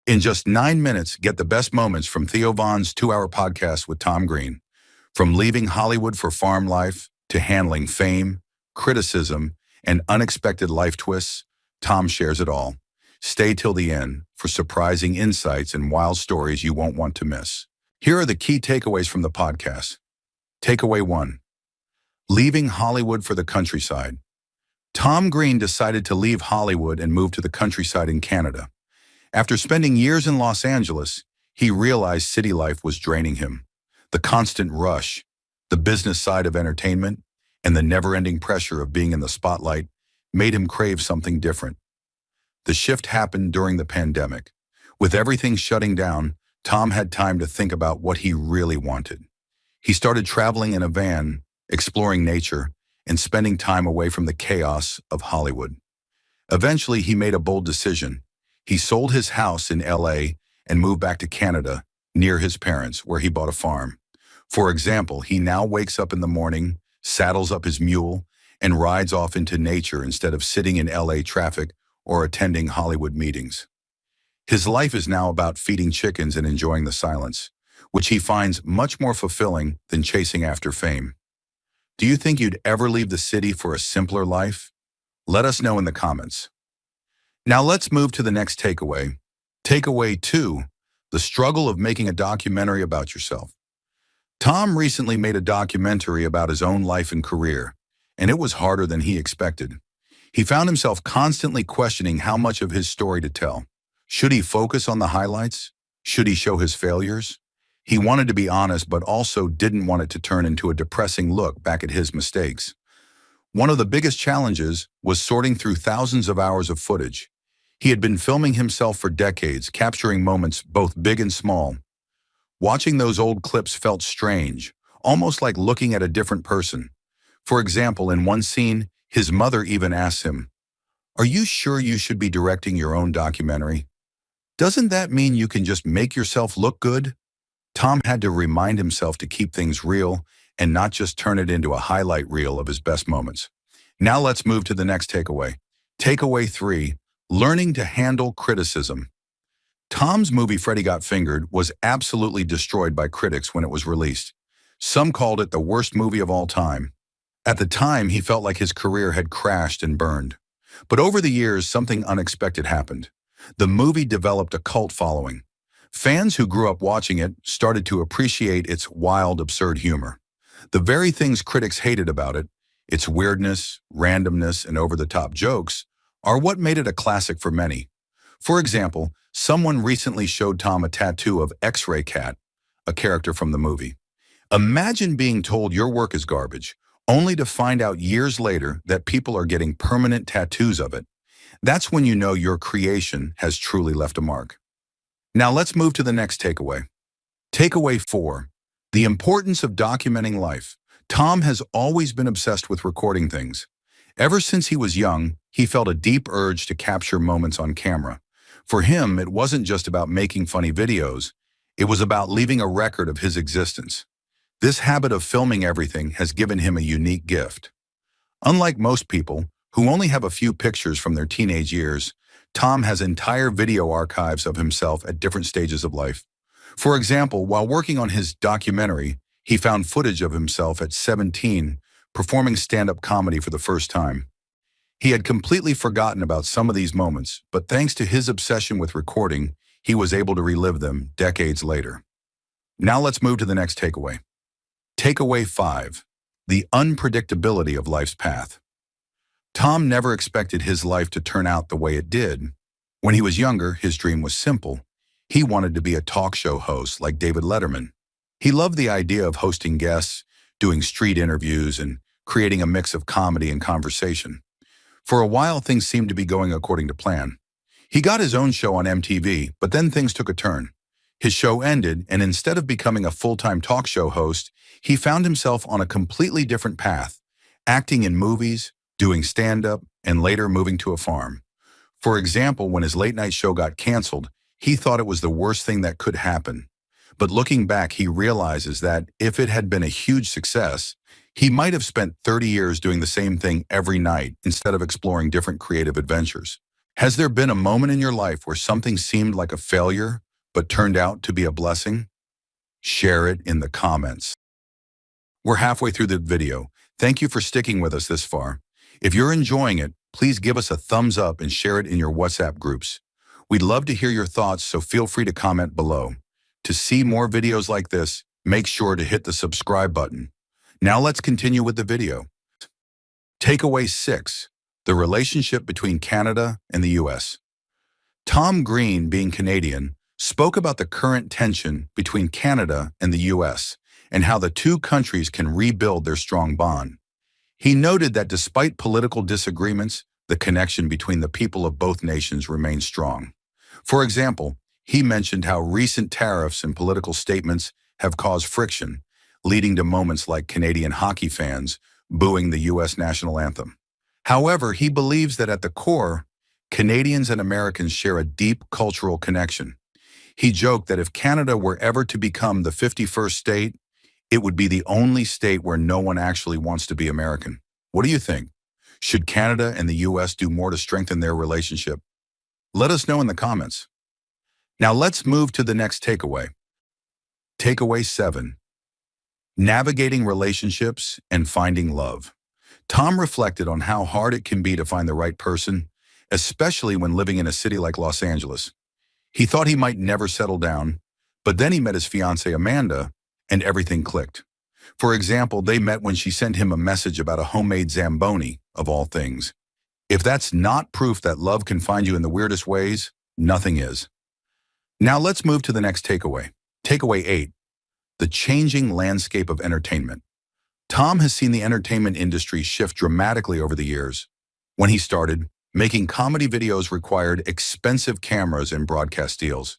In just 9 minutes, get the best moments from Theo Von's 2-hour podcast with Tom Green. From leaving Hollywood for farm life to handling fame, criticism, and unexpected life twists, Tom shares it all. Stay till the end for surprising insights and wild stories you won't want to miss. Here are the key takeaways from the podcast. Takeaway 1. Leaving Hollywood for the countryside. Tom Green decided to leave Hollywood and move to the countryside in Canada. After spending years in Los Angeles, he realized city life was draining him. The constant rush, the business side of entertainment, and the never-ending pressure of being in the spotlight made him crave something different. The shift happened during the pandemic. With everything shutting down, Tom had time to think about what he really wanted. He started traveling in a van, exploring nature, and spending time away from the chaos of Hollywood. Eventually, he made a bold decision. He sold his house in LA and moved back to Canada, near his parents, where he bought a farm. For example, he now wakes up in the morning, saddles up his mule, and rides off into nature instead of sitting in LA traffic or attending Hollywood meetings. His life is now about feeding chickens and enjoying the silence, which he finds much more fulfilling than chasing after fame. Do you think you'd ever leave the city for a simpler life? Let us know in the comments. Now let's move to the next takeaway. Takeaway 2, the struggle of making a documentary about yourself. Tom recently made a documentary about his own life and career, and it was harder than he expected. He found himself constantly questioning how much of his story to tell. Should he focus on the highlights? Should he show his failures? He wanted to be honest, but also didn't want it to turn into a depressing look back at his mistakes. One of the biggest challenges was sorting through thousands of hours of footage. He had been filming himself for decades, capturing moments both big and small. Watching those old clips felt strange, almost like looking at a different person. For example, in one scene, his mother even asks him, "Are you sure you should be directing your own documentary? Doesn't that mean you can just make yourself look good?" Tom had to remind himself to keep things real and not just turn it into a highlight reel of his best moments. Now let's move to the next takeaway. Takeaway 3, learning to handle criticism. Tom's movie Freddy Got Fingered was absolutely destroyed by critics when it was released. Some called it the worst movie of all time. At the time, he felt like his career had crashed and burned. But over the years, something unexpected happened. The movie developed a cult following. Fans who grew up watching it started to appreciate its wild, absurd humor. The very things critics hated about it, its weirdness, randomness, and over-the-top jokes, are what made it a classic for many. For example, someone recently showed Tom a tattoo of X-Ray Cat, a character from the movie. Imagine being told your work is garbage, only to find out years later that people are getting permanent tattoos of it. That's when you know your creation has truly left a mark. Now let's move to the next takeaway. Takeaway 4, the importance of documenting life. Tom has always been obsessed with recording things. Ever since he was young, he felt a deep urge to capture moments on camera. For him, it wasn't just about making funny videos. It was about leaving a record of his existence. This habit of filming everything has given him a unique gift. Unlike most people, who only have a few pictures from their teenage years, Tom has entire video archives of himself at different stages of life. For example, while working on his documentary, he found footage of himself at 17 performing stand-up comedy for the first time. He had completely forgotten about some of these moments, but thanks to his obsession with recording, he was able to relive them decades later. Now let's move to the next takeaway. Takeaway 5, the unpredictability of life's path. Tom never expected his life to turn out the way it did. When he was younger, his dream was simple. He wanted to be a talk show host like David Letterman. He loved the idea of hosting guests, doing street interviews, and creating a mix of comedy and conversation. For a while, things seemed to be going according to plan. He got his own show on MTV, but then things took a turn. His show ended, and instead of becoming a full-time talk show host, he found himself on a completely different path, acting in movies, doing stand-up, and later moving to a farm. For example, when his late-night show got canceled, he thought it was the worst thing that could happen. But looking back, he realizes that if it had been a huge success, he might have spent 30 years doing the same thing every night instead of exploring different creative adventures. Has there been a moment in your life where something seemed like a failure, but turned out to be a blessing? Share it in the comments. We're halfway through the video. Thank you for sticking with us this far. If you're enjoying it, please give us a thumbs up and share it in your WhatsApp groups. We'd love to hear your thoughts, so feel free to comment below. To see more videos like this, make sure to hit the subscribe button. Now let's continue with the video. Takeaway 6. The relationship between Canada and the US. Tom Green, being Canadian, spoke about the current tension between Canada and the US and how the two countries can rebuild their strong bond. He noted that despite political disagreements, the connection between the people of both nations remains strong. For example, he mentioned how recent tariffs and political statements have caused friction, leading to moments like Canadian hockey fans booing the US national anthem. However, he believes that at the core, Canadians and Americans share a deep cultural connection. He joked that if Canada were ever to become the 51st state, it would be the only state where no one actually wants to be American. What do you think? Should Canada and the US do more to strengthen their relationship? Let us know in the comments. Now let's move to the next takeaway. Takeaway 7. Navigating relationships and finding love. Tom reflected on how hard it can be to find the right person, especially when living in a city like Los Angeles. He thought he might never settle down, but then he met his fiancée Amanda, and everything clicked. For example, they met when she sent him a message about a homemade Zamboni, of all things. If that's not proof that love can find you in the weirdest ways, nothing is. Now let's move to the next takeaway. Takeaway 8. The changing landscape of entertainment. Tom has seen the entertainment industry shift dramatically over the years. When he started, making comedy videos required expensive cameras and broadcast deals.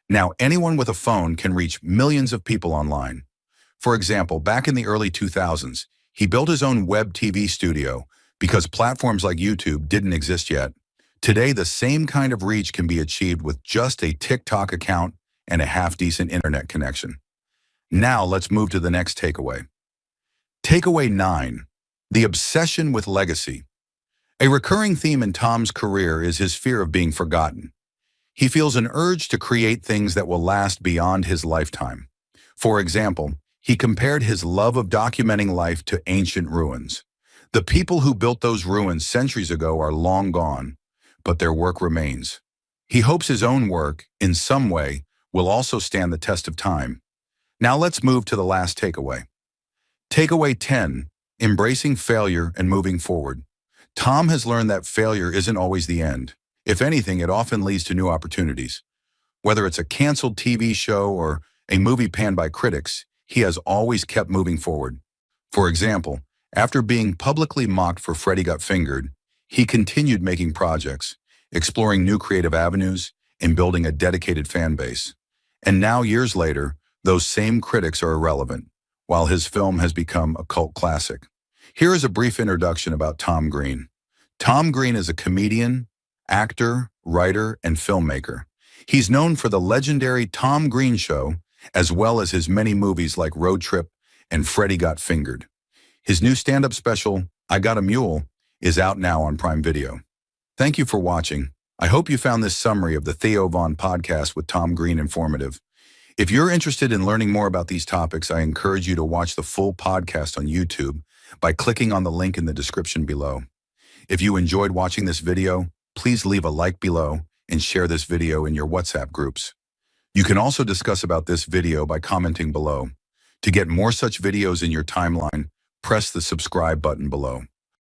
Now anyone with a phone can reach millions of people online. For example, back in the early 2000s, he built his own web TV studio because platforms like YouTube didn't exist yet. Today, the same kind of reach can be achieved with just a TikTok account and a half-decent internet connection. Now let's move to the next takeaway. Takeaway 9. The obsession with legacy. A recurring theme in Tom's career is his fear of being forgotten. He feels an urge to create things that will last beyond his lifetime. For example, he compared his love of documenting life to ancient ruins. The people who built those ruins centuries ago are long gone, but their work remains. He hopes his own work, in some way, will also stand the test of time. Now let's move to the last takeaway. Takeaway 10. Embracing failure and moving forward. Tom has learned that failure isn't always the end. If anything, it often leads to new opportunities. Whether it's a canceled TV show or a movie panned by critics, he has always kept moving forward. For example, after being publicly mocked for Freddy Got Fingered, he continued making projects, exploring new creative avenues, and building a dedicated fan base. And now, years later, those same critics are irrelevant, while his film has become a cult classic. Here is a brief introduction about Tom Green. Tom Green is a comedian, actor, writer, and filmmaker. He's known for the legendary Tom Green Show, as well as his many movies like Road Trip and Freddy Got Fingered. His new stand-up special, I Got a Mule, is out now on Prime Video. Thank you for watching. I hope you found this summary of the Theo Von podcast with Tom Green informative. If you're interested in learning more about these topics, I encourage you to watch the full podcast on YouTube by clicking on the link in the description below. If you enjoyed watching this video, please leave a like below and share this video in your WhatsApp groups. You can also discuss about this video by commenting below. To get more such videos in your timeline, press the subscribe button below.